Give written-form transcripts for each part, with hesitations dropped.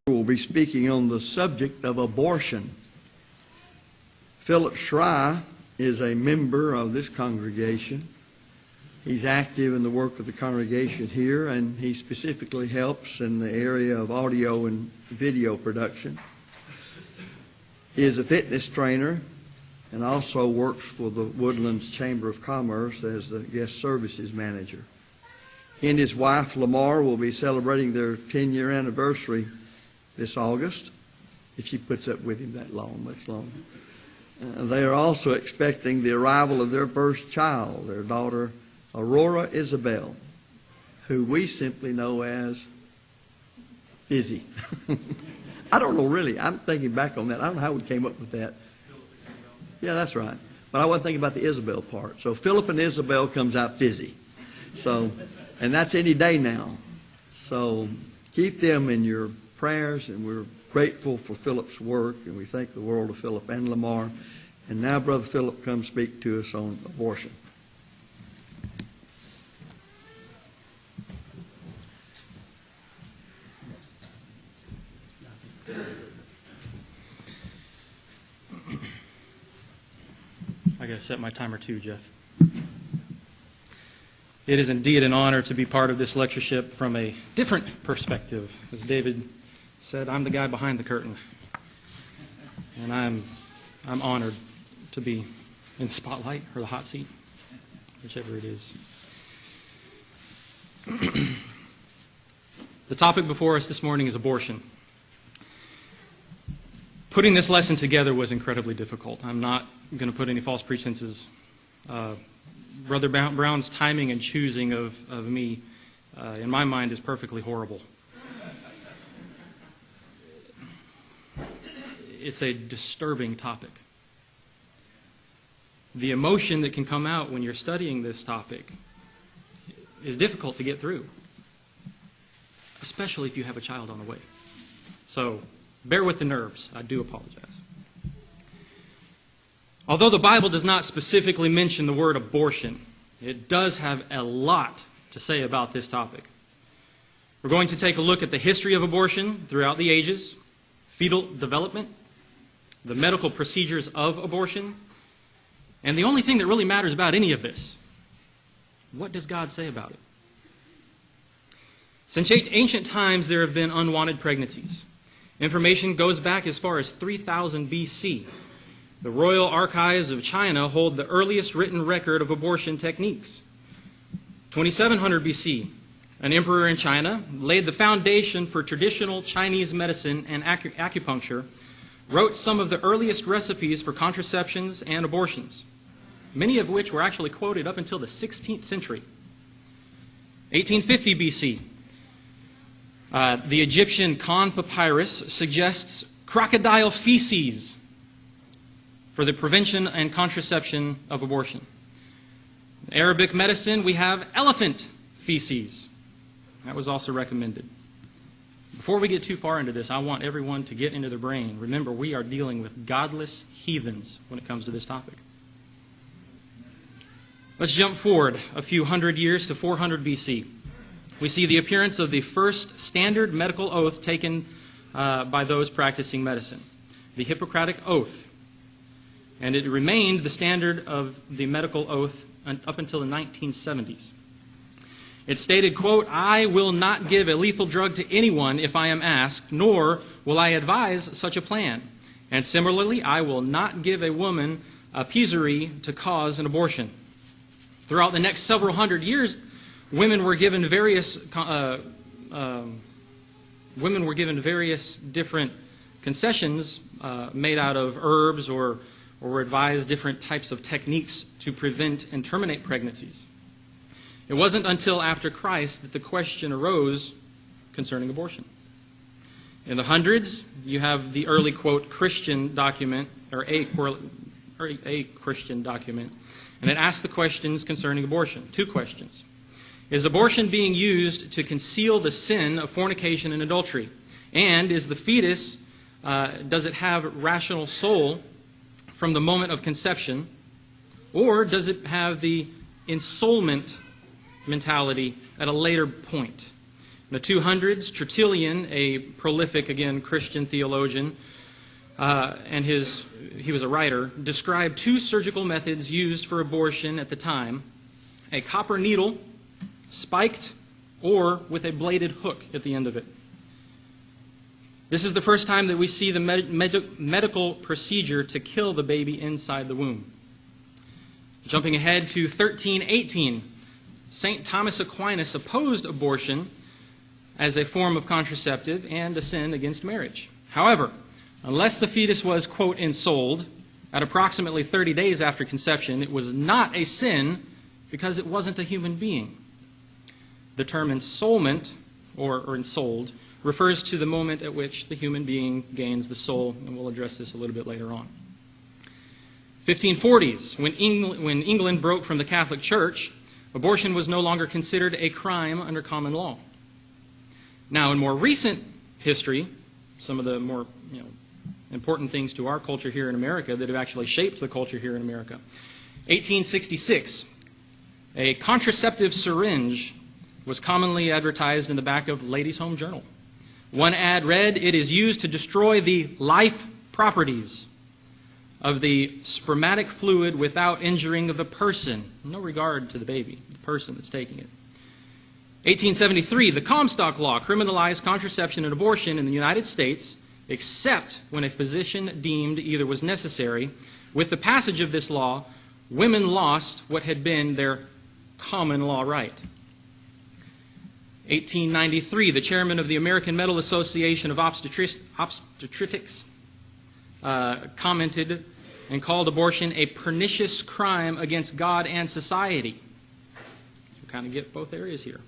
Will be speaking on the subject of abortion. Philip Schrei is a member of this congregation. He's active in the work of the congregation here, and he specifically helps in the area of audio and video production. He is a fitness trainer and also works for the Woodlands Chamber of Commerce as the guest services manager. He and his wife, Lamar, will be celebrating their 10-year anniversary this August, if she puts up with him that long, much longer. They are also expecting the arrival of their first child, their daughter, Aurora Isabel, who we simply know as Izzy. I don't know, really. I'm thinking back on that. I don't know how we came up with that. Yeah, that's right. But I wasn't thinking about the Isabel part. So Philip and Isabel comes out fizzy. So, and that's any day now. So keep them in your prayers, and we're grateful for Philip's work, and we thank the world of Philip and Lamar. And now Brother Philip comes speak to us on abortion. I got to set my timer too, Jeff. It is indeed an honor to be part of this lectureship from a different perspective. As David said, I'm the guy behind the curtain, and I'm honored to be in the spotlight or the hot seat, whichever it is. The topic before us this morning is abortion. Putting this lesson together was incredibly difficult. I'm not going to put any false pretenses. Brother Brown's timing and choosing of me, in my mind, is perfectly horrible. It's a disturbing topic. The emotion that can come out when you're studying this topic is difficult to get through, especially if you have a child on the way. So bear with the nerves. I do apologize. Although the Bible does not specifically mention the word abortion, it does have a lot to say about this topic. We're going to take a look at the history of abortion throughout the ages, fetal development, the medical procedures of abortion, and the only thing that really matters about any of this, what does God say about it? Since ancient times, there have been unwanted pregnancies. Information goes back as far as 3000 BC. The Royal Archives of China hold the earliest written record of abortion techniques. 2700 BC, an emperor in China laid the foundation for traditional Chinese medicine and acupuncture, wrote some of the earliest recipes for contraceptions and abortions, many of which were actually quoted up until the 16th century. 1850 BC, the Egyptian Khan Papyrus suggests crocodile feces for the prevention and contraception of abortion. In Arabic medicine, we have elephant feces. That was also recommended. Before we get too far into this, I want everyone to get into their brain. Remember, we are dealing with godless heathens when it comes to this topic. Let's jump forward a few hundred years to 400 BC. We see the appearance of the first standard medical oath taken by those practicing medicine, the Hippocratic Oath. And it remained the standard of the medical oath up until the 1970s. It stated, quote, "I will not give a lethal drug to anyone if I am asked, nor will I advise such a plan. And similarly, I will not give a woman a pessary to cause an abortion." Throughout the next several hundred years, women were given various different concessions made out of herbs, or were advised different types of techniques to prevent and terminate pregnancies. It wasn't until after Christ that the question arose concerning abortion. In the hundreds, you have the early, quote, Christian document, or a Christian document, and it asks the questions concerning abortion. Two questions. Is abortion being used to conceal the sin of fornication and adultery? And is the fetus, does it have rational soul from the moment of conception? Or does it have the ensoulment mentality at a later point? In the 200s, Tertullian, a prolific, again, Christian theologian, he was a writer, described two surgical methods used for abortion at the time: a copper needle, spiked, or with a bladed hook at the end of it. This is the first time that we see the medical procedure to kill the baby inside the womb. Jumping ahead to 1318, St. Thomas Aquinas opposed abortion as a form of contraceptive and a sin against marriage. However, unless the fetus was, quote, ensouled at approximately 30 days after conception, it was not a sin because it wasn't a human being. The term ensoulment, or ensouled, refers to the moment at which the human being gains the soul, and we'll address this a little bit later on. 1540s, when England broke from the Catholic Church, abortion was no longer considered a crime under common law. Now, in more recent history, some of the more important things to our culture here in America that have actually shaped the culture here in America. 1866, a contraceptive syringe was commonly advertised in the back of Ladies' Home Journal. One ad read, "It is used to destroy the life properties of the spermatic fluid without injuring the person." No regard to the baby, the person that's taking it. 1873, the Comstock Law criminalized contraception and abortion in the United States, except when a physician deemed either was necessary. With the passage of this law, women lost what had been their common law right. 1893, the chairman of the American Medical Association of Obstetrics commented and called abortion a pernicious crime against God and society. So we kind of get both areas here.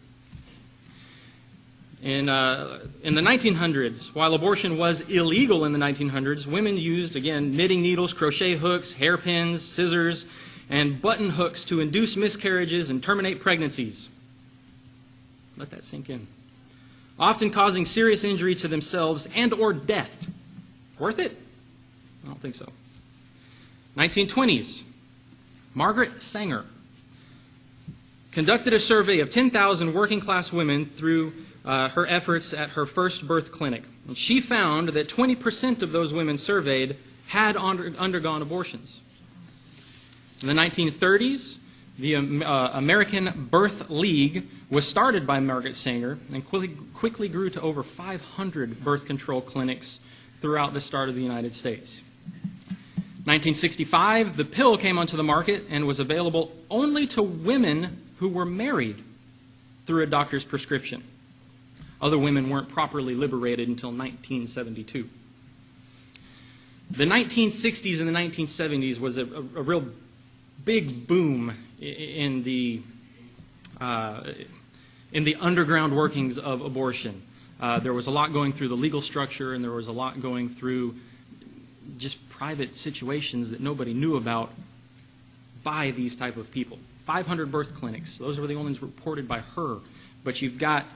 In the 1900s, while abortion was illegal in the 1900s, women used, again, knitting needles, crochet hooks, hairpins, scissors, and button hooks to induce miscarriages and terminate pregnancies. Let that sink in. Often causing serious injury to themselves and or death. Worth it? I don't think so. 1920s, Margaret Sanger conducted a survey of 10,000 working-class women through her efforts at her first birth clinic. And she found that 20% of those women surveyed had undergone abortions. In the 1930s, the American Birth League was started by Margaret Sanger and quickly grew to over 500 birth control clinics throughout the start of the United States. 1965, the pill came onto the market and was available only to women who were married through a doctor's prescription. Other women weren't properly liberated until 1972. The 1960s and the 1970s was a real big boom in the underground workings of abortion. There was a lot going through the legal structure, and there was a lot going through just private situations that nobody knew about by these type of people. 500 birth clinics. Those were the only ones reported by her. But you've got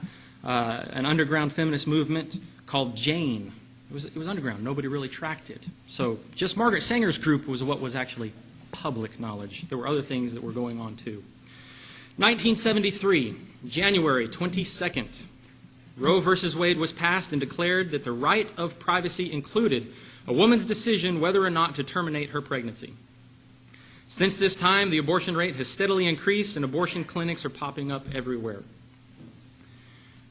an underground feminist movement called Jane. It was underground. Nobody really tracked it. So just Margaret Sanger's group was what was actually public knowledge. There were other things that were going on too. 1973, January 22nd, Roe v. Wade was passed and declared that the right of privacy included a woman's decision whether or not to terminate her pregnancy. Since this time, the abortion rate has steadily increased and abortion clinics are popping up everywhere.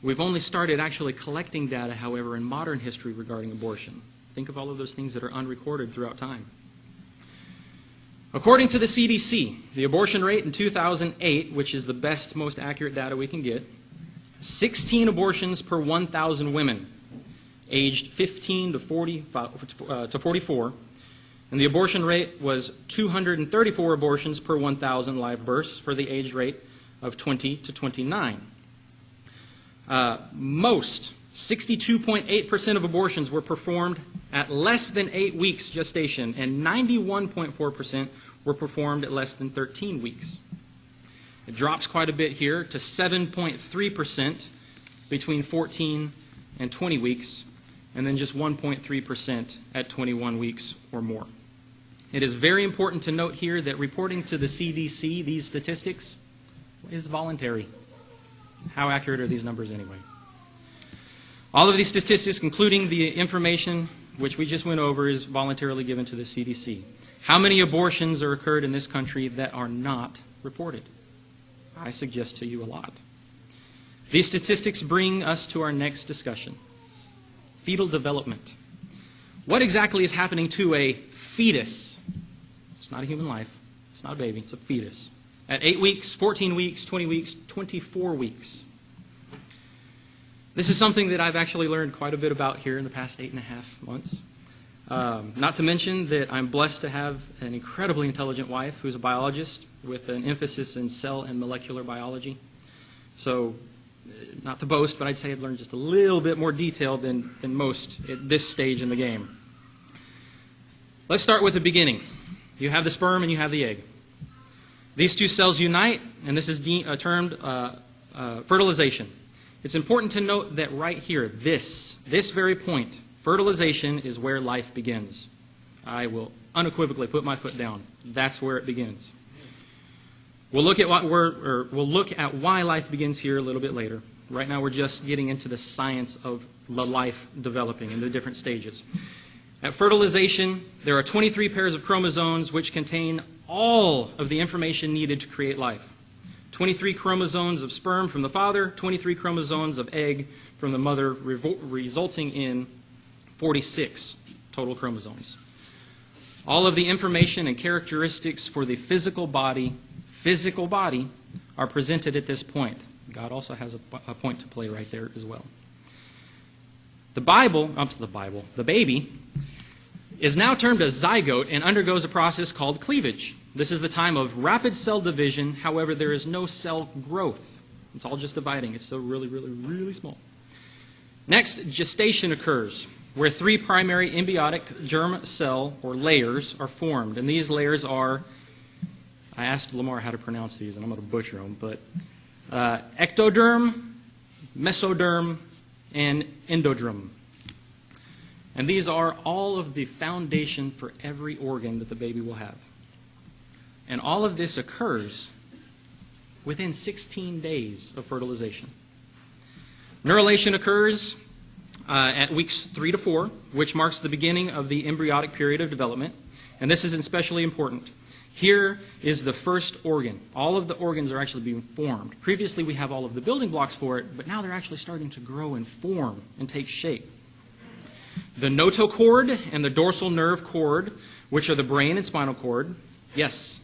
We've only started actually collecting data, however, in modern history regarding abortion. Think of all of those things that are unrecorded throughout time. According to the CDC, the abortion rate in 2008, which is the best, most accurate data we can get, 16 abortions per 1,000 women aged 15 to 44, and the abortion rate was 234 abortions per 1,000 live births for the age rate of 20 to 29. Most, 62.8% of abortions were performed at less than 8 weeks gestation, and 91.4% were performed at less than 13 weeks. It drops quite a bit here to 7.3% between 14 and 20 weeks, and then just 1.3% at 21 weeks or more. It is very important to note here that reporting to the CDC these statistics is voluntary. How accurate are these numbers anyway? All of these statistics, including the information which we just went over, is voluntarily given to the CDC. How many abortions are occurred in this country that are not reported? I suggest to you a lot. These statistics bring us to our next discussion. Fetal development. What exactly is happening to a fetus? It's not a human life. It's not a baby. It's a fetus. At 8 weeks, 14 weeks, 20 weeks, 24 weeks. This is something that I've actually learned quite a bit about here in the past 8.5 months. Not to mention that I'm blessed to have an incredibly intelligent wife who's a biologist with an emphasis in cell and molecular biology. So, not to boast, but I'd say I've learned just a little bit more detail than most at this stage in the game. Let's start with the beginning. You have the sperm and you have the egg. These two cells unite, and this is termed fertilization. It's important to note that right here, this very point, fertilization is where life begins. I will unequivocally put my foot down. That's where it begins. We'll look at why life begins here a little bit later. Right now, we're just getting into the science of the life developing in the different stages. At fertilization, there are 23 pairs of chromosomes which contain all of the information needed to create life. 23 chromosomes of sperm from the father, 23 chromosomes of egg from the mother, resulting in 46 total chromosomes. All of the information and characteristics for the physical body are presented at this point. God also has a point to play right there as well. The baby is now termed a zygote and undergoes a process called cleavage. This is the time of rapid cell division. However, there is no cell growth. It's all just dividing. It's still really, really, really small. Next, gestation occurs, where 3 primary embryonic germ cell or layers are formed. And these layers are, I asked Lamar how to pronounce these, and I'm going to butcher them, but ectoderm, mesoderm, and endoderm. And these are all of the foundation for every organ that the baby will have. And all of this occurs within 16 days of fertilization. Neurulation occurs at weeks 3 to 4, which marks the beginning of the embryonic period of development. And this is especially important. Here is the first organ. All of the organs are actually being formed. Previously, we have all of the building blocks for it, but now they're actually starting to grow and form and take shape. The notochord and the dorsal nerve cord, which are the brain and spinal cord, yes,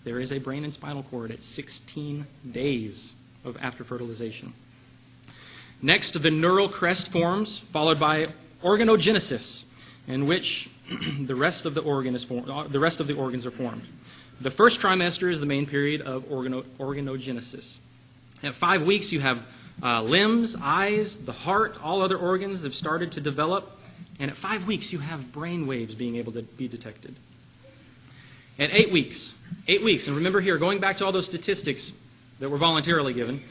there is a brain and spinal cord at 16 days after fertilization. Next, the neural crest forms, followed by organogenesis, in which the rest of the organs are formed. The first trimester is the main period of organogenesis. At 5 weeks, you have limbs, eyes, the heart, all other organs have started to develop. And at 5 weeks, you have brain waves being able to be detected. At 8 weeks, and remember here, going back to all those statistics that were voluntarily given,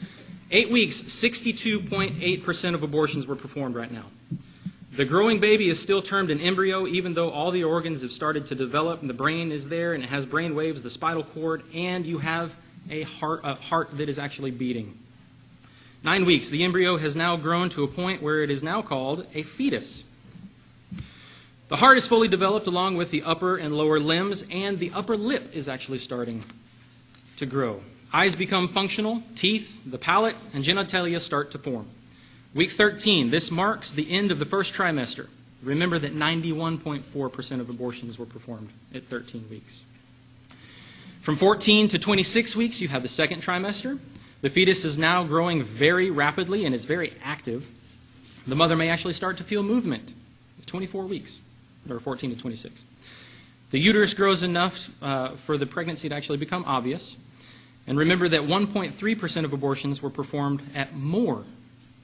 8 weeks, 62.8% of abortions were performed right now. The growing baby is still termed an embryo, even though all the organs have started to develop, and the brain is there, and it has brain waves, the spinal cord, and you have a heart that is actually beating. 9 weeks, the embryo has now grown to a point where it is now called a fetus. The heart is fully developed along with the upper and lower limbs, and the upper lip is actually starting to grow. Eyes become functional, teeth, the palate, and genitalia start to form. Week 13, this marks the end of the first trimester. Remember that 91.4% of abortions were performed at 13 weeks. From 14 to 26 weeks, you have the second trimester. The fetus is now growing very rapidly and is very active. The mother may actually start to feel movement at 24 weeks, or 14 to 26. The uterus grows enough for the pregnancy to actually become obvious. And remember that 1.3% of abortions were performed at more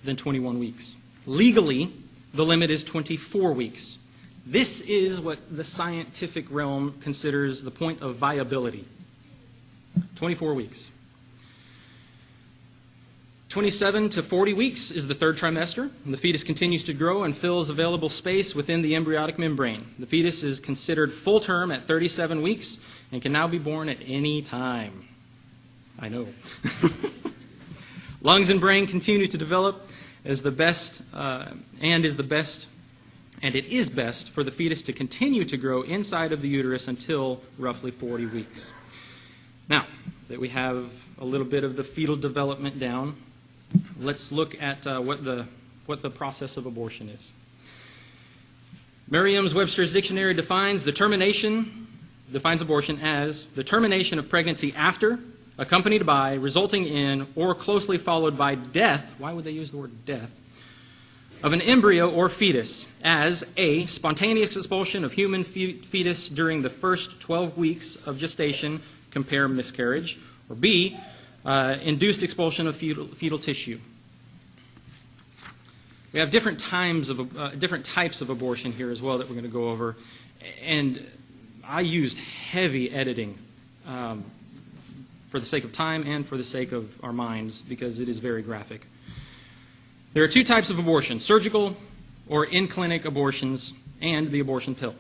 than 21 weeks. Legally, the limit is 24 weeks. This is what the scientific realm considers the point of viability. 24 weeks. 27 to 40 weeks is the third trimester, and the fetus continues to grow and fills available space within the embryonic membrane. The fetus is considered full term at 37 weeks and can now be born at any time. I know. Lungs and brain continue to develop. is the best, and it is best for the fetus to continue to grow inside of the uterus until roughly 40 weeks. Now that we have a little bit of the fetal development down, let's look at what the process of abortion is. Merriam-Webster's dictionary defines abortion as the termination of pregnancy after, accompanied by, resulting in, or closely followed by death. Why would they use the word death? Of an embryo or fetus as A, spontaneous expulsion of human fetus during the first 12 weeks of gestation, compare miscarriage, or B, induced expulsion of fetal tissue. We have different types of abortion here as well that we're going to go over, and I used heavy editing for the sake of time and for the sake of our minds because it is very graphic. There are two types of abortion: surgical or in-clinic abortions and the abortion pill.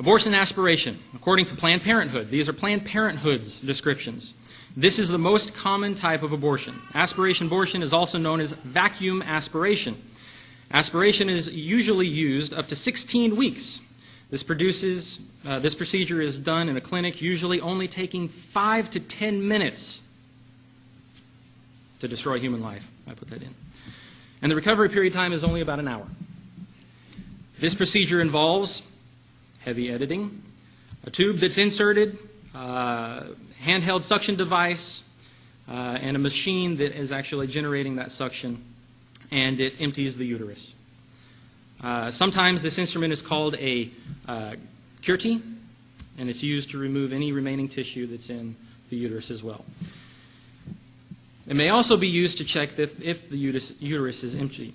Abortion aspiration, according to Planned Parenthood. These are Planned Parenthood's descriptions. This is the most common type of abortion. Aspiration abortion is also known as vacuum aspiration. Aspiration is usually used up to 16 weeks. This procedure is done in a clinic, usually only taking 5 to 10 minutes to destroy human life. I put that in. And the recovery period time is only about an hour. This procedure involves heavy editing, a tube that's inserted, handheld suction device, and a machine that is actually generating that suction, and it empties the uterus. Sometimes this instrument is called a Curti, and it's used to remove any remaining tissue that's in the uterus as well. It may also be used to check if the uterus is empty.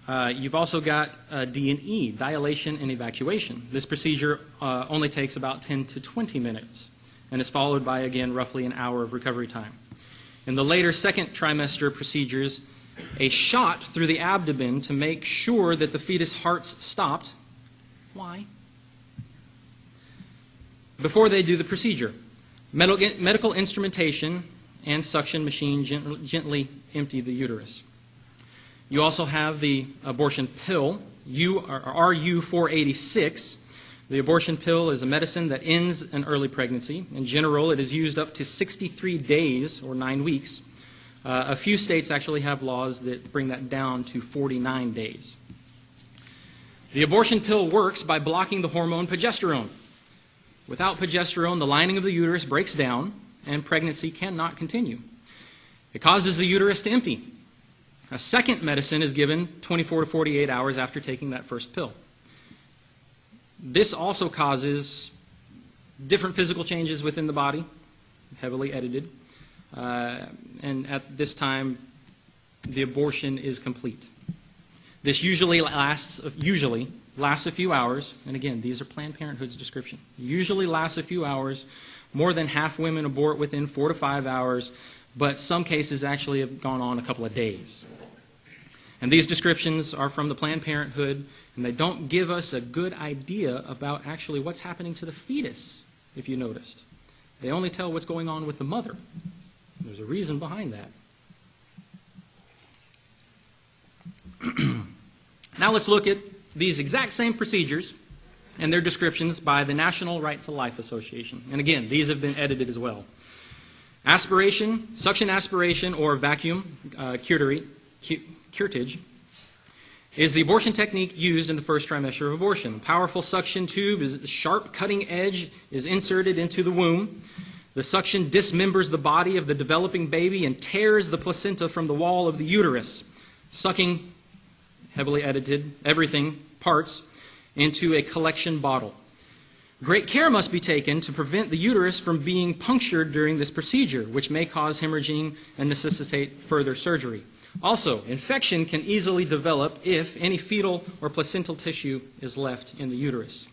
You've also got D&E, dilation and evacuation. This procedure only takes about 10 to 20 minutes and is followed by, again, roughly an hour of recovery time. In the later second trimester procedures, a shot through the abdomen to make sure that the fetus heart's stopped. Why? Before they do the procedure, medical instrumentation and suction machine gently empty the uterus. You also have the abortion pill, RU486. The abortion pill is a medicine that ends an early pregnancy. In general, it is used up to 63 days or 9 weeks. A few states actually have laws that bring that down to 49 days. The abortion pill works by blocking the hormone progesterone. Without progesterone, the lining of the uterus breaks down and pregnancy cannot continue. It causes the uterus to empty. A second medicine is given 24 to 48 hours after taking that first pill. This also causes different physical changes within the body, heavily edited, and at this time, the abortion is complete. This usually lasts a few hours, and again, these are Planned Parenthood's description. Usually lasts a few hours. More than half women abort within 4 to 5 hours, but some cases actually have gone on a couple of days. And these descriptions are from the Planned Parenthood, and they don't give us a good idea about actually what's happening to the fetus, if you noticed. They only tell what's going on with the mother. There's a reason behind that. Now let's look at these exact same procedures and their descriptions by the National Right to Life Association. And again, these have been edited as well. Aspiration, suction aspiration, or vacuum curettage is the abortion technique used in the first trimester of abortion. A powerful suction tube, the sharp cutting edge, is inserted into the womb. The suction dismembers the body of the developing baby and tears the placenta from the wall of the uterus, sucking, heavily edited, parts, into a collection bottle. Great care must be taken to prevent the uterus from being punctured during this procedure, which may cause hemorrhaging and necessitate further surgery. Also, infection can easily develop if any fetal or placental tissue is left in the uterus.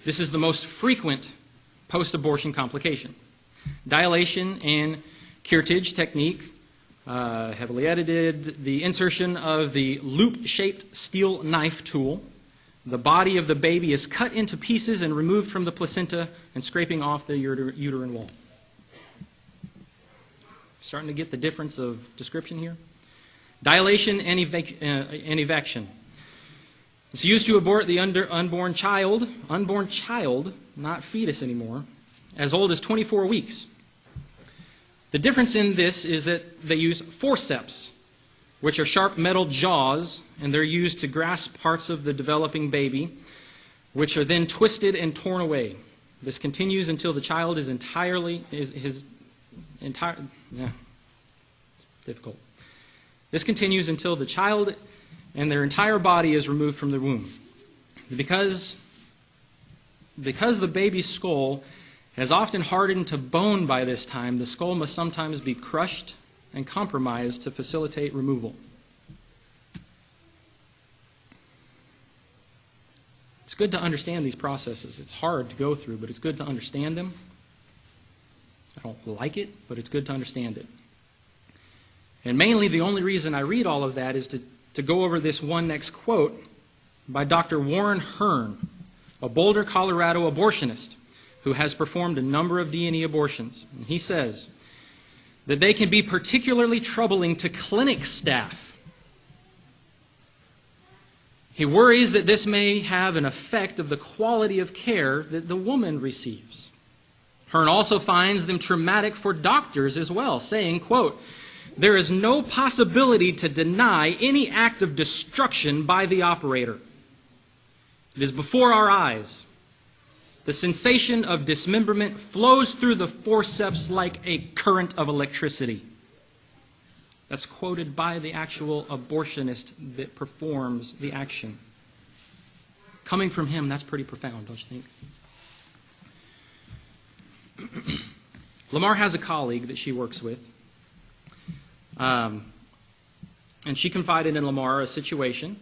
This is the most frequent post-abortion complication. Dilation and curettage technique, heavily edited, the insertion of the loop-shaped steel knife tool. The body of the baby is cut into pieces and removed from the placenta and scraping off the uterine wall. Starting to get the difference of description here? Dilation and evection. It's used to abort the unborn child, not fetus anymore, as old as 24 weeks. The difference in this is that they use forceps, which are sharp metal jaws, and they're used to grasp parts of the developing baby, which are then twisted and torn away. This continues until the child is difficult. This continues until the child and their entire body is removed from the womb. Because the baby's skull has often hardened to bone by this time, the skull must sometimes be crushed and compromised to facilitate removal. It's good to understand these processes. It's hard to go through, but it's good to understand them. I don't like it, but it's good to understand it. And mainly the only reason I read all of that is to go over this one next quote by Dr. Warren Hearn, a Boulder, Colorado abortionist who has performed a number of D&E abortions. And he says that they can be particularly troubling to clinic staff. He worries that this may have an effect of the quality of care that the woman receives. Hearn also finds them traumatic for doctors as well, saying, quote, "There is no possibility to deny any act of destruction by the operator. It is before our eyes. The sensation of dismemberment flows through the forceps like a current of electricity." That's quoted by the actual abortionist that performs the action. Coming from him, that's pretty profound, don't you think? Lamar has a colleague that she works with. And she confided in Lamar a situation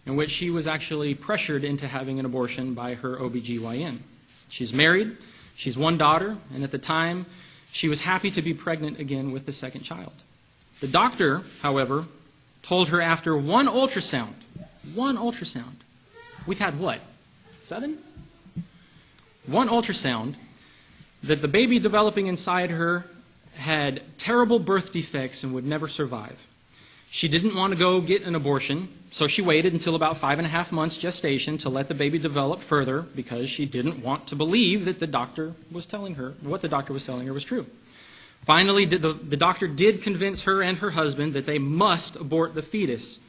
in which she was actually pressured into having an abortion by her OBGYN. She's married, she's one daughter, and at the time, she was happy to be pregnant again with the second child. The doctor, however, told her after one ultrasound, we've had what, 7? One ultrasound, that the baby developing inside her had terrible birth defects and would never survive. She didn't want to go get an abortion, so she waited until about 5.5 months gestation to let the baby develop further because she didn't want to believe that the doctor was telling her, what the doctor was telling her was true. Finally, the doctor did convince her and her husband that they must abort the fetus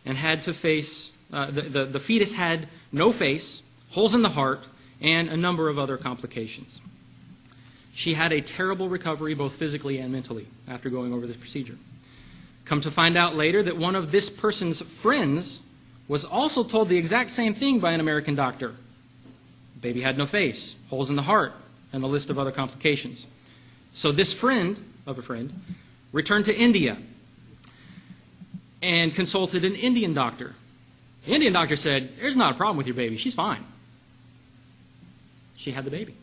and had to face, the fetus had no face, holes in the heart, and a number of other complications. She had a terrible recovery both physically and mentally after going over this procedure. Come to find out later that one of this person's friends was also told the exact same thing by an American doctor. The baby had no face, holes in the heart, and a list of other complications. So this friend of a friend returned to India and consulted an Indian doctor. The Indian doctor said, "There's not a problem with your baby. She's fine." She had the baby.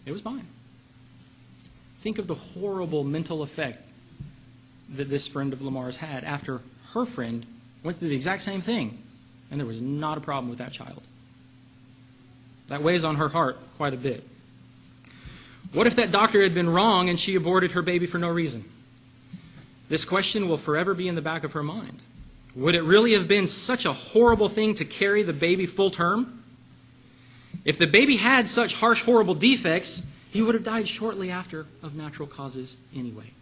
It was fine. Think of the horrible mental effect that this friend of Lamar's had after her friend went through the exact same thing, and there was not a problem with that child. That weighs on her heart quite a bit. What if that doctor had been wrong and she aborted her baby for no reason? This question will forever be in the back of her mind. Would it really have been such a horrible thing to carry the baby full term? If the baby had such harsh, horrible defects, he would have died shortly after of natural causes anyway.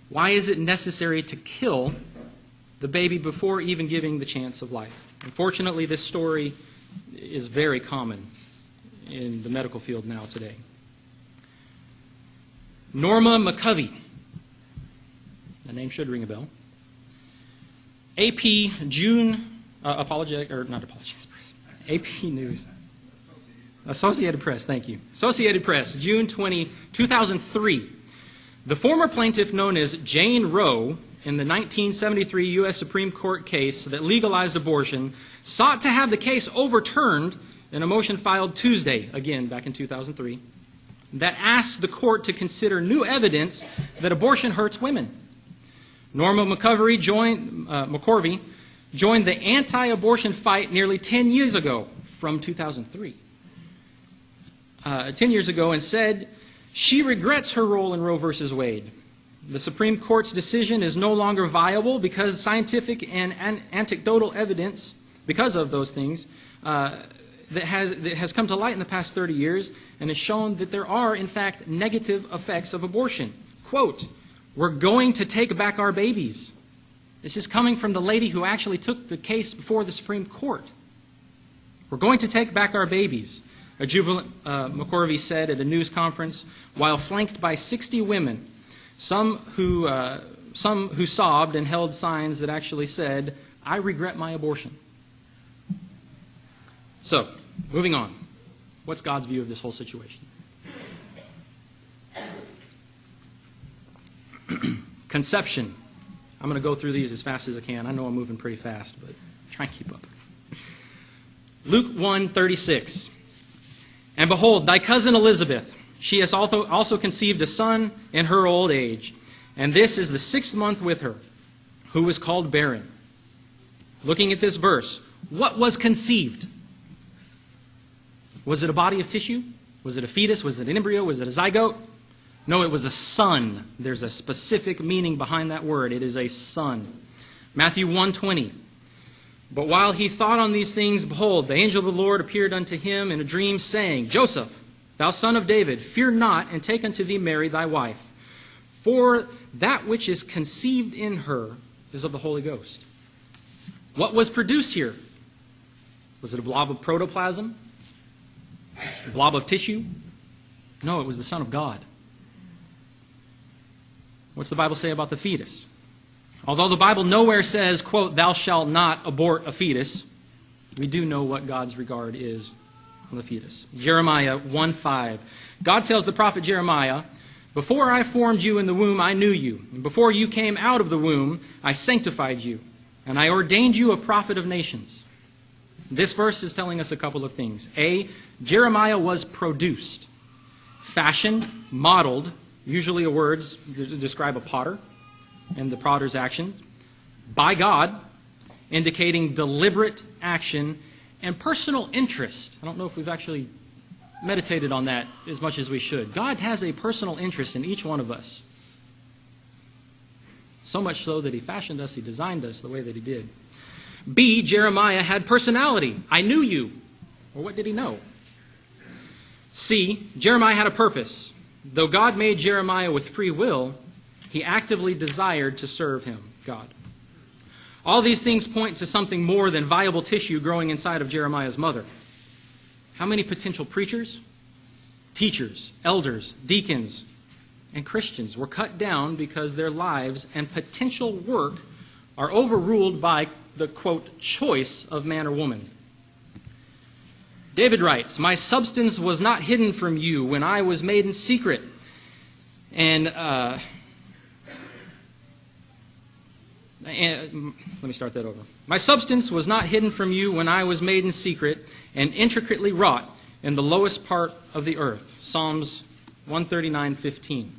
Why is it necessary to kill the baby before even giving the chance of life? Unfortunately, this story is very common in the medical field now today. Norma McCovey. The name should ring a bell. AP News. Associated Press, thank you. Associated Press, June 20, 2003. The former plaintiff known as Jane Roe in the 1973 U.S. Supreme Court case that legalized abortion sought to have the case overturned in a motion filed Tuesday, again back in 2003, that asked the court to consider new evidence that abortion hurts women. Norma McCorvey joined the anti-abortion fight nearly 10 years ago, from 2003. 10 years ago, and said she regrets her role in Roe v. Wade. The Supreme Court's decision is no longer viable because scientific and anecdotal evidence, because of those things, that has come to light in the past 30 years and has shown that there are, in fact, negative effects of abortion. Quote, "We're going to take back our babies." This is coming from the lady who actually took the case before the Supreme Court. "We're going to take back our babies," a jubilant McCorvey said at a news conference while flanked by 60 women, some who sobbed and held signs that actually said, "I regret my abortion." So, moving on. What's God's view of this whole situation? Conception. I'm going to go through these as fast as I can. I know I'm moving pretty fast, but try and keep up. Luke 1:36. "And behold, thy cousin Elizabeth, she has also conceived a son in her old age, and this is the 6th month with her, who was called barren." Looking at this verse, what was conceived? Was it a body of tissue? Was it a fetus? Was it an embryo? Was it a zygote? No, it was a son. There's a specific meaning behind that word. It is a son. Matthew 1:20. "But while he thought on these things, behold, the angel of the Lord appeared unto him in a dream, saying, Joseph, thou son of David, fear not, and take unto thee Mary thy wife. For that which is conceived in her is of the Holy Ghost." What was produced here? Was it a blob of protoplasm? A blob of tissue? No, it was the Son of God. What's the Bible say about the fetus? Although the Bible nowhere says, quote, "thou shalt not abort a fetus," we do know what God's regard is on the fetus. Jeremiah 1:5. God tells the prophet Jeremiah, "Before I formed you in the womb, I knew you. And before you came out of the womb, I sanctified you. And I ordained you a prophet of nations." This verse is telling us a couple of things. A, Jeremiah was produced, fashioned, modeled, usually a word to describe a potter and the potter's action, by God, indicating deliberate action and personal interest. I don't know if we've actually meditated on that as much as we should. God has a personal interest in each one of us. So much so that he fashioned us, he designed us the way that he did. B, Jeremiah had personality. I knew you. Well, what did he know? C, Jeremiah had a purpose. Though God made Jeremiah with free will, he actively desired to serve him, God. All these things point to something more than viable tissue growing inside of Jeremiah's mother. How many potential preachers, teachers, elders, deacons, and Christians were cut down because their lives and potential work are overruled by the, quote, choice of man or woman? David writes, "My substance was not hidden from you when I was made in secret." And let me start that over. "My substance was not hidden from you when I was made in secret and intricately wrought in the lowest part of the earth." Psalms 139:15.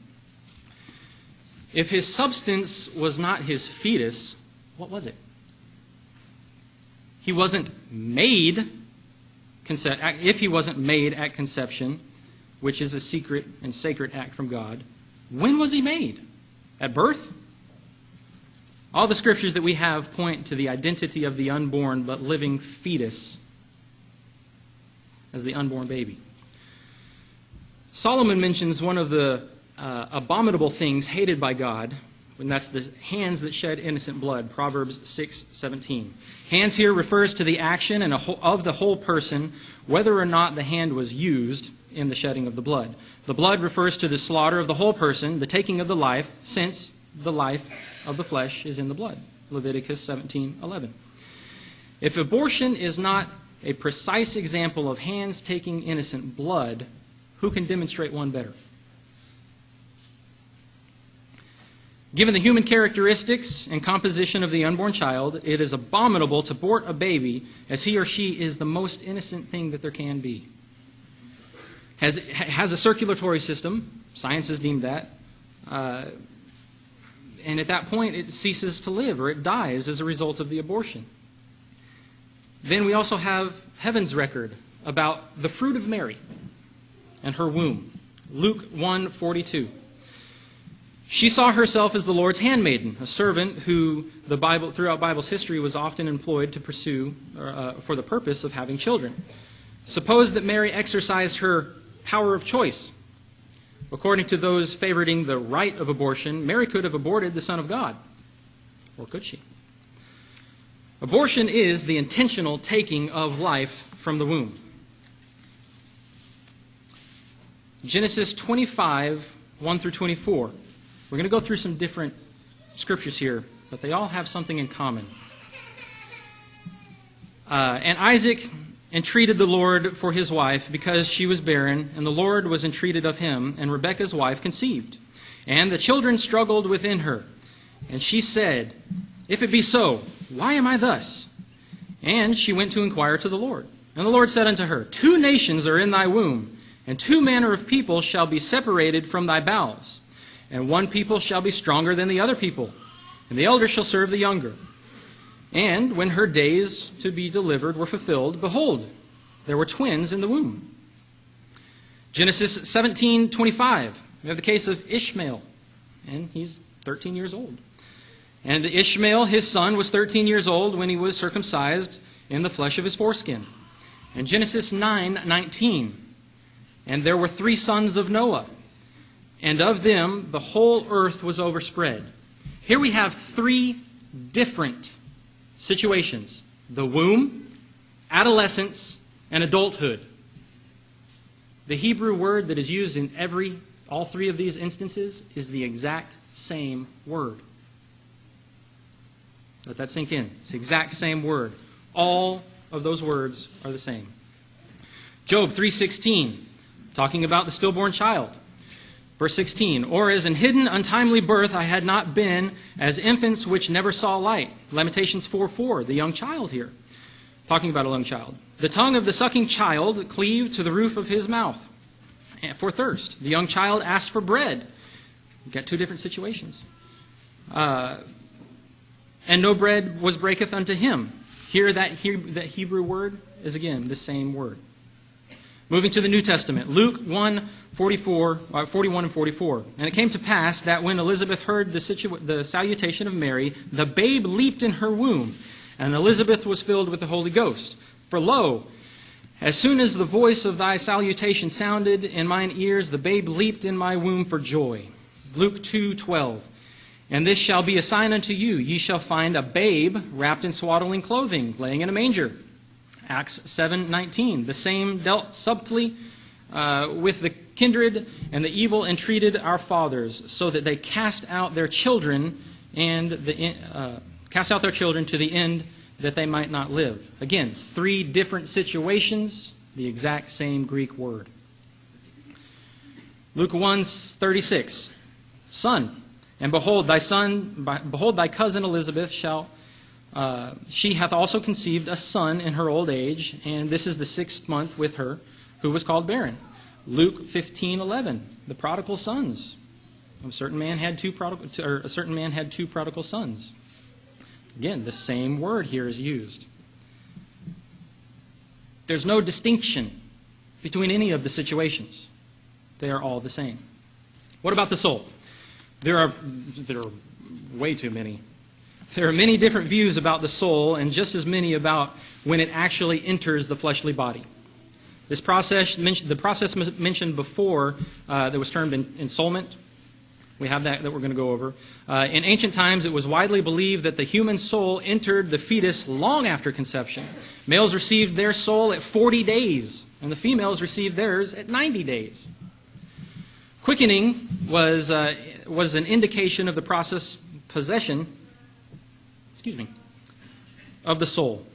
If his substance was not his fetus, what was it? He wasn't made. If he wasn't made at conception, which is a secret and sacred act from God, when was he made? At birth? All the scriptures that we have point to the identity of the unborn but living fetus as the unborn baby. Solomon mentions one of the abominable things hated by God, and that's the hands that shed innocent blood, Proverbs 6:17. Hands here refers to the action of the whole person, whether or not the hand was used in the shedding of the blood. The blood refers to the slaughter of the whole person, the taking of the life, since the life of the flesh is in the blood, Leviticus 17:11. If abortion is not a precise example of hands taking innocent blood, who can demonstrate one better? Given the human characteristics and composition of the unborn child, it is abominable to abort a baby, as he or she is the most innocent thing that there can be. Has a circulatory system, science has deemed that, and at that point it ceases to live or it dies as a result of the abortion. Then we also have heaven's record about the fruit of Mary and her womb. Luke 1:42. She saw herself as the Lord's handmaiden, a servant who throughout Bible's history was often employed to pursue for the purpose of having children. Suppose that Mary exercised her power of choice. According to those favoriting the right of abortion, Mary could have aborted the Son of God. Or could she? Abortion is the intentional taking of life from the womb. Genesis 25, 1 through 24. We're going to go through some different scriptures here, but they all have something in common. And Isaac entreated the Lord for his wife because she was barren, and the Lord was entreated of him, and Rebekah's wife conceived. And the children struggled within her. And she said, "If it be so, why am I thus?" And she went to inquire to the Lord. And the Lord said unto her, 2 nations are in thy womb, and 2 manner of people shall be separated from thy bowels. And one people shall be stronger than the other people, and the elder shall serve the younger. And when her days to be delivered were fulfilled, behold, there were twins in the womb. Genesis 17:25. We have the case of Ishmael, and he's 13 years old. And Ishmael, his son, was 13 years old when he was circumcised in the flesh of his foreskin. And Genesis 9:19. And there were 3 sons of Noah, and of them the whole earth was overspread. Here we have 3 different situations: the womb, adolescence, and adulthood. The Hebrew word that is used in all 3 of these instances is the exact same word. Let that sink in. It's the exact same word. All of those words are the same. Job 3:16, talking about the stillborn child. Verse 16, or as in hidden untimely birth I had not been, as infants which never saw light. Lamentations 4:4, the young child here, talking about a young child. The tongue of the sucking child cleaved to the roof of his mouth for thirst. The young child asked for bread. We've got 2 different situations. And no bread was breaketh unto him. Here, that Hebrew word is again the same word. Moving to the New Testament, Luke 41 and 44. And it came to pass that when Elizabeth heard the salutation of Mary, the babe leaped in her womb, and Elizabeth was filled with the Holy Ghost. For lo, as soon as the voice of thy salutation sounded in mine ears, the babe leaped in my womb for joy. Luke 2:12. And this shall be a sign unto you. Ye shall find a babe wrapped in swaddling clothing, laying in a manger. Acts 7:19. The same dealt subtly with the kindred, and the evil entreated our fathers, so that they cast out their children to the end that they might not live. Again, 3 different situations, the exact same Greek word. Luke 1:36. Son. And behold, thy cousin Elizabeth she hath also conceived a son in her old age, and this is the 6th month with her, who was called barren. Luke 15:11, the prodigal sons. A certain man had 2 prodigal sons. Again, the same word here is used. There's no distinction between any of the situations. They are all the same. What about the soul? There are way too many. There are many different views about the soul, and just as many about when it actually enters the fleshly body. The process mentioned before that was termed ensoulment. We have that we're going to go over. In ancient times, it was widely believed that the human soul entered the fetus long after conception. Males received their soul at 40 days, and the females received theirs at 90 days. Quickening was an indication of the possession of the soul.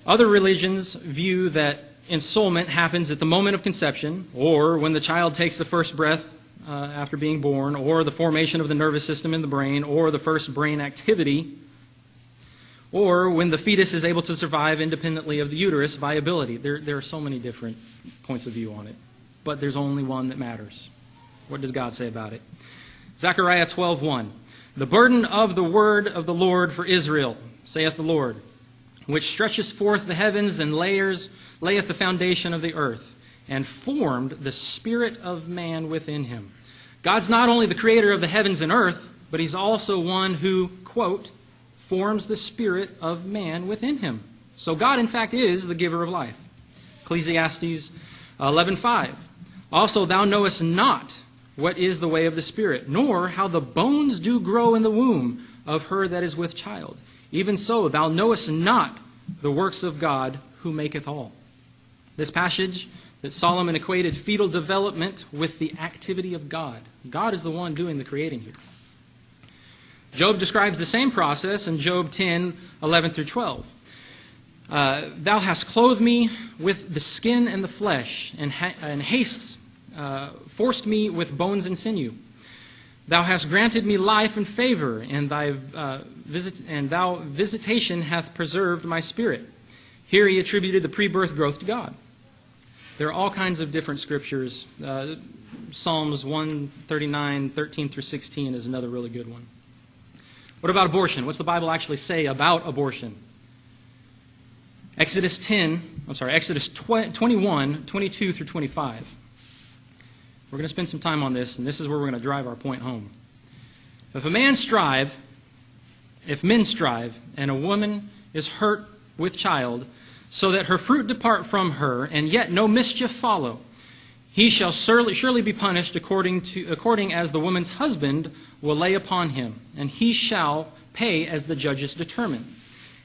Other religions view that ensoulment happens at the moment of conception, or when the child takes the first breath after being born, or the formation of the nervous system in the brain, or the first brain activity, or when the fetus is able to survive independently of the uterus, viability. There are so many different points of view on it, but there's only one that matters. What does God say about it? Zechariah 12:1. The burden of the word of the Lord for Israel, saith the Lord, which stretcheth forth the heavens and layeth the foundation of the earth, and formed the spirit of man within him, God's not only the creator of the heavens and earth, but he's also one who, quote, forms the spirit of man within him. So God, in fact, is the giver of life. Ecclesiastes 11:5. Also, thou knowest not what is the way of the Spirit, nor how the bones do grow in the womb of her that is with child. Even so, thou knowest not the works of God who maketh all. This passage that Solomon equated fetal development with the activity of God. God is the one doing the creating here. Job describes the same process in Job 10:11 through 12. Thou hast clothed me with the skin and the flesh, and hast forced me with bones and sinew. Thou hast granted me life and favor, and thy visitation hath preserved my spirit. Here he attributed the pre-birth growth to God. There are all kinds of different scriptures. Psalms 139, 13 through 16 is another really good one. What about abortion? What's the Bible actually say about abortion? Exodus 21, 22 through 25. We're going to spend some time on this, and this is where we're going to drive our point home. If men strive, and a woman is hurt with child, so that her fruit depart from her, and yet no mischief follow, he shall surely be punished according as the woman's husband will lay upon him, and he shall pay as the judges determine.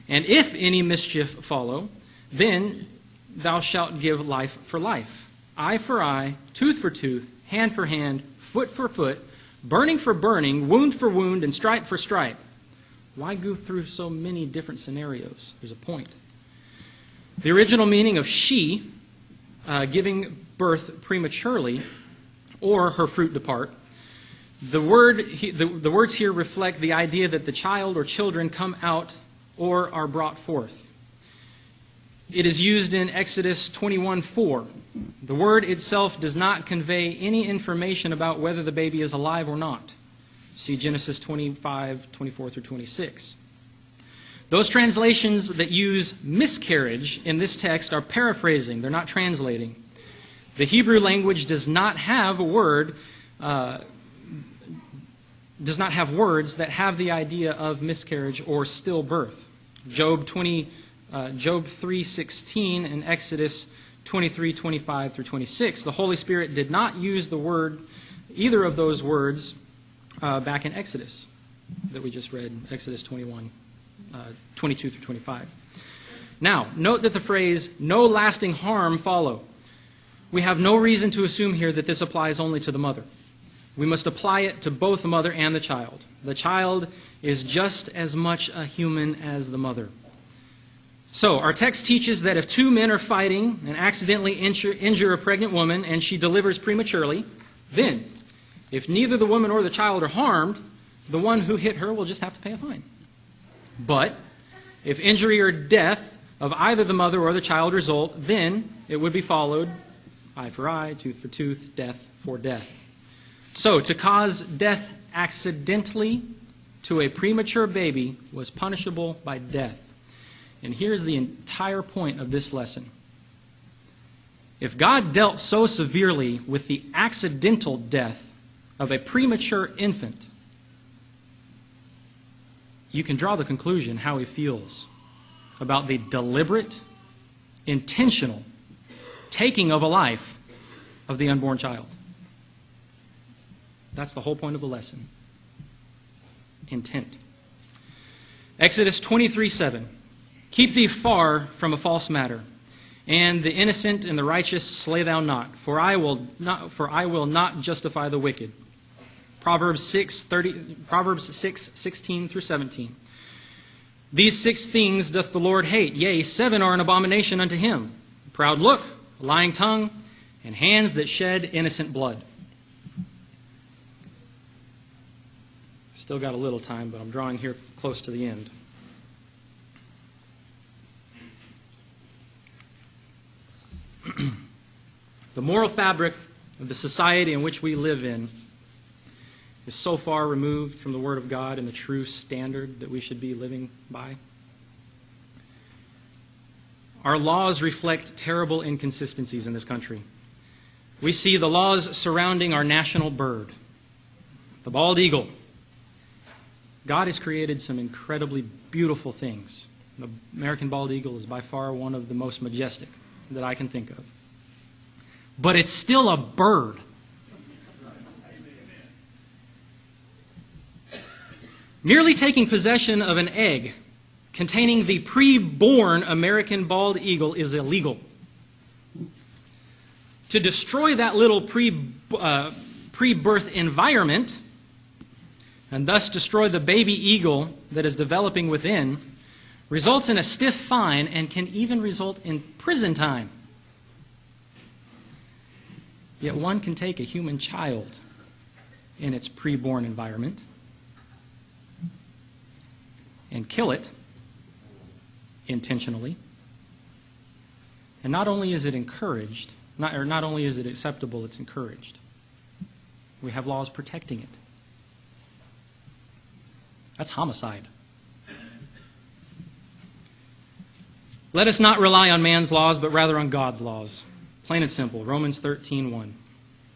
And if any mischief follow, then thou shalt give life for life, eye for eye, tooth for tooth, hand for hand, foot for foot, burning for burning, wound for wound, and stripe for stripe. Why go through so many different scenarios? There's a point. The original meaning of she, giving birth prematurely, or her fruit depart, the words here reflect the idea that the child or children come out or are brought forth. It is used in Exodus 21:4. The word itself does not convey any information about whether the baby is alive or not. See Genesis 25:24 through 26. Those translations that use miscarriage in this text are paraphrasing. They're not translating. The Hebrew language does not have words that have the idea of miscarriage or stillbirth. Job 3:16 and Exodus 23:25 through 26. The Holy Spirit did not use either of those words back in Exodus that we just read, Exodus 21, 22 through 25. Now, note that the phrase, no lasting harm follow. We have no reason to assume here that this applies only to the mother. We must apply it to both the mother and the child. The child is just as much a human as the mother. So, our text teaches that if two men are fighting and accidentally injure a pregnant woman and she delivers prematurely, then, if neither the woman or the child are harmed, the one who hit her will just have to pay a fine. But, if injury or death of either the mother or the child result, then it would be followed, eye for eye, tooth for tooth, death for death. So, to cause death accidentally to a premature baby was punishable by death. And here's the entire point of this lesson. If God dealt so severely with the accidental death of a premature infant, you can draw the conclusion how he feels about the deliberate, intentional taking of a life of the unborn child. That's the whole point of the lesson. Intent. Exodus 23:7. Keep thee far from a false matter, and the innocent and the righteous slay thou not, for I will not justify the wicked. Proverbs 6:16 through 17. These 6 things doth the Lord hate, yea, 7 are an abomination unto him: a proud look, a lying tongue, and hands that shed innocent blood. Still got a little time, but I'm drawing here close to the end. The moral fabric of the society in which we live in is so far removed from the Word of God and the true standard that we should be living by. Our laws reflect terrible inconsistencies in this country. We see the laws surrounding our national bird, The bald eagle. God has created some incredibly beautiful things. The American bald eagle is by far one of the most majestic that I can think of. But it's still a bird. Merely taking possession of an egg containing the pre-born American bald eagle is illegal. To destroy that little pre-birth environment and thus destroy the baby eagle that is developing within results in a stiff fine and can even result in prison time. Yet one can take a human child in its pre-born environment and kill it intentionally. And not only is it encouraged, not only is it acceptable, it's encouraged. We have laws protecting it. That's homicide. Let us not rely on man's laws, but rather on God's laws. Plain and simple, Romans 13:1.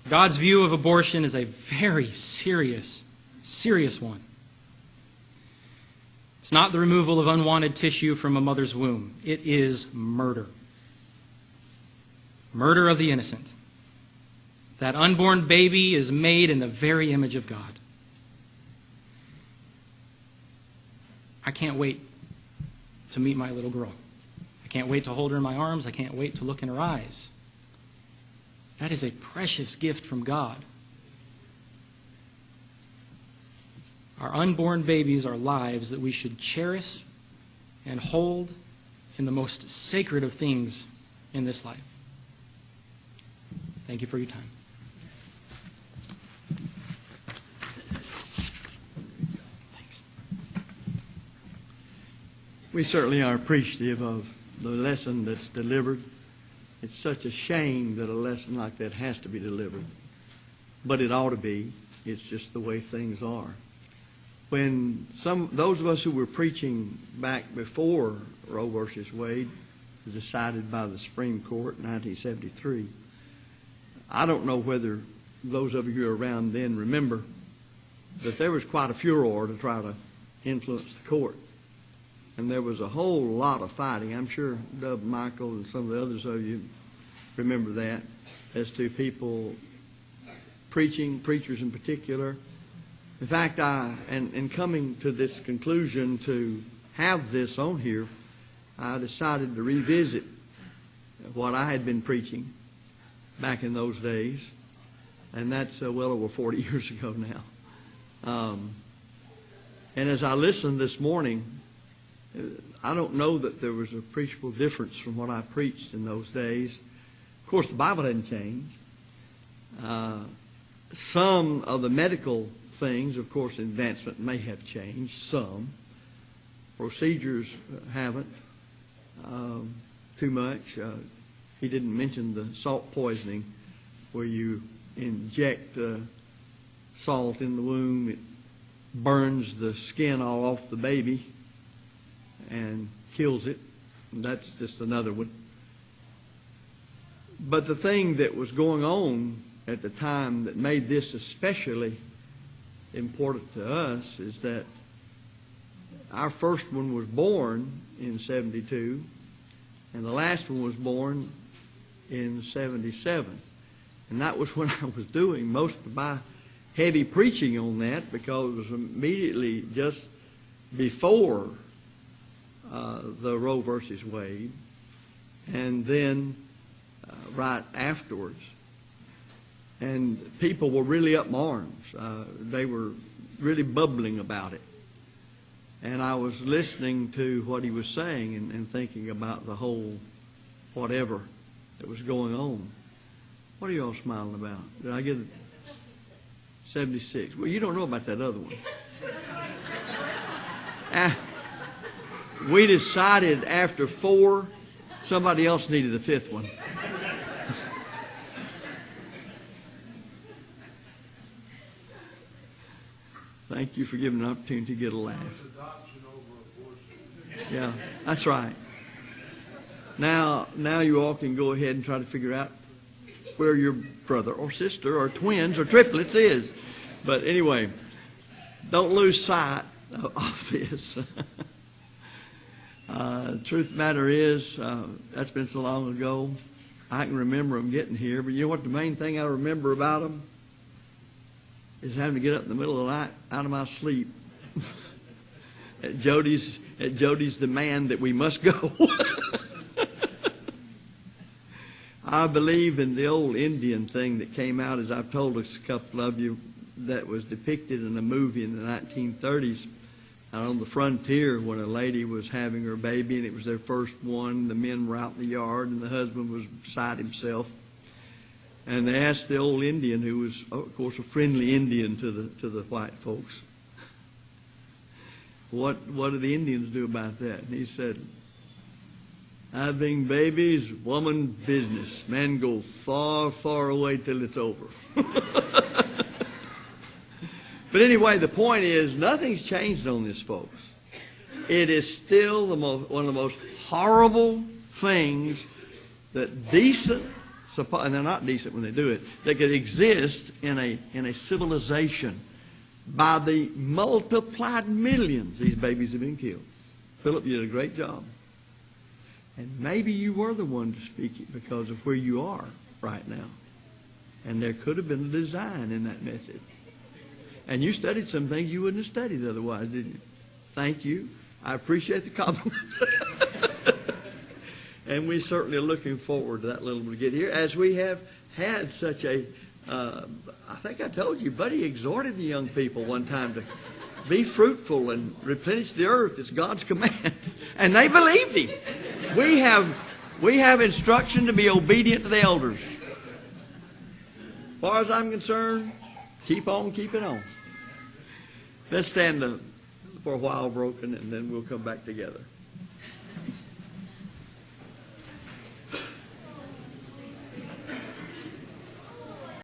God's view of abortion is a very serious one. It's not the removal of unwanted tissue from a mother's womb. It is murder. Murder of the innocent. That unborn baby is made in the very image of God. I can't wait to meet my little girl. I can't wait to hold her in my arms. I can't wait to look in her eyes. That is a precious gift from God. Our unborn babies are lives that we should cherish and hold in the most sacred of things in this life. Thank you for your time. Thanks. We certainly are appreciative of the lesson that's delivered. It's such a shame that a lesson like that has to be delivered. But it ought to be. It's just the way things are. When those of us who were preaching back before Roe versus Wade was decided by the Supreme Court in 1973, I don't know whether those of you who were around then remember that there was quite a furor to try to influence the court. And there was a whole lot of fighting. I'm sure Dub Michael and some of the others of you remember that, as to people preachers in particular. In fact, in coming to this conclusion to have this on here, I decided to revisit what I had been preaching back in those days, and that's well over 40 years ago now. And as I listened this morning, I don't know that there was a appreciable difference from what I preached in those days. Of course, the Bible hadn't changed. Some of the medical things, of course, advancement may have changed. Some procedures haven't too much. He didn't mention the salt poisoning, where you inject salt in the womb. It burns the skin all off the baby and kills it. That's just another one. But the thing that was going on at the time that made this especially important to us is that our first one was born in 72, and the last one was born in 77. And that was when I was doing most of my heavy preaching on that, because it was immediately just before the Roe versus Wade, and then right afterwards. And people were really up in arms. They were really bubbling about it. And I was listening to what he was saying and thinking about the whole whatever that was going on. What are you all smiling about? Did I get it? 76. Well, you don't know about that other one. We decided after 4, somebody else needed the 5th one. Thank you for giving an opportunity to get a laugh. Yeah, that's right. Now you all can go ahead and try to figure out where your brother or sister or twins or triplets is. But anyway, don't lose sight of this. Truth of the matter is, that's been so long ago, I can remember them getting here. But you know what the main thing I remember about them is having to get up in the middle of the night out of my sleep at Jody's demand that we must go. I believe in the old Indian thing that came out, as I've told a couple of you, that was depicted in a movie in the 1930s out on the frontier when a lady was having her baby and it was their first one. The men were out in the yard and the husband was beside himself. And they asked the old Indian, who was, of course, a friendly Indian to the white folks, what do the Indians do about that? And he said, having babies, woman business. Men go far, far away till it's over. But anyway, the point is, nothing's changed on this, folks. It is still one of the most horrible things that decent, and they're not decent when they do it, that could exist in a civilization. By the multiplied millions, these babies have been killed. Philip, you did a great job. And maybe you were the one to speak it because of where you are right now. And there could have been a design in that method. And you studied some things you wouldn't have studied otherwise, didn't you? Thank you. I appreciate the compliments. And we certainly are looking forward to that little bit to get here, as we have had such a, I think I told you, Buddy exhorted the young people one time to be fruitful and replenish the earth. It's God's command. And they believed him. We have instruction to be obedient to the elders. As far as I'm concerned, keep on keeping on. Let's stand up for a while broken, and then we'll come back together.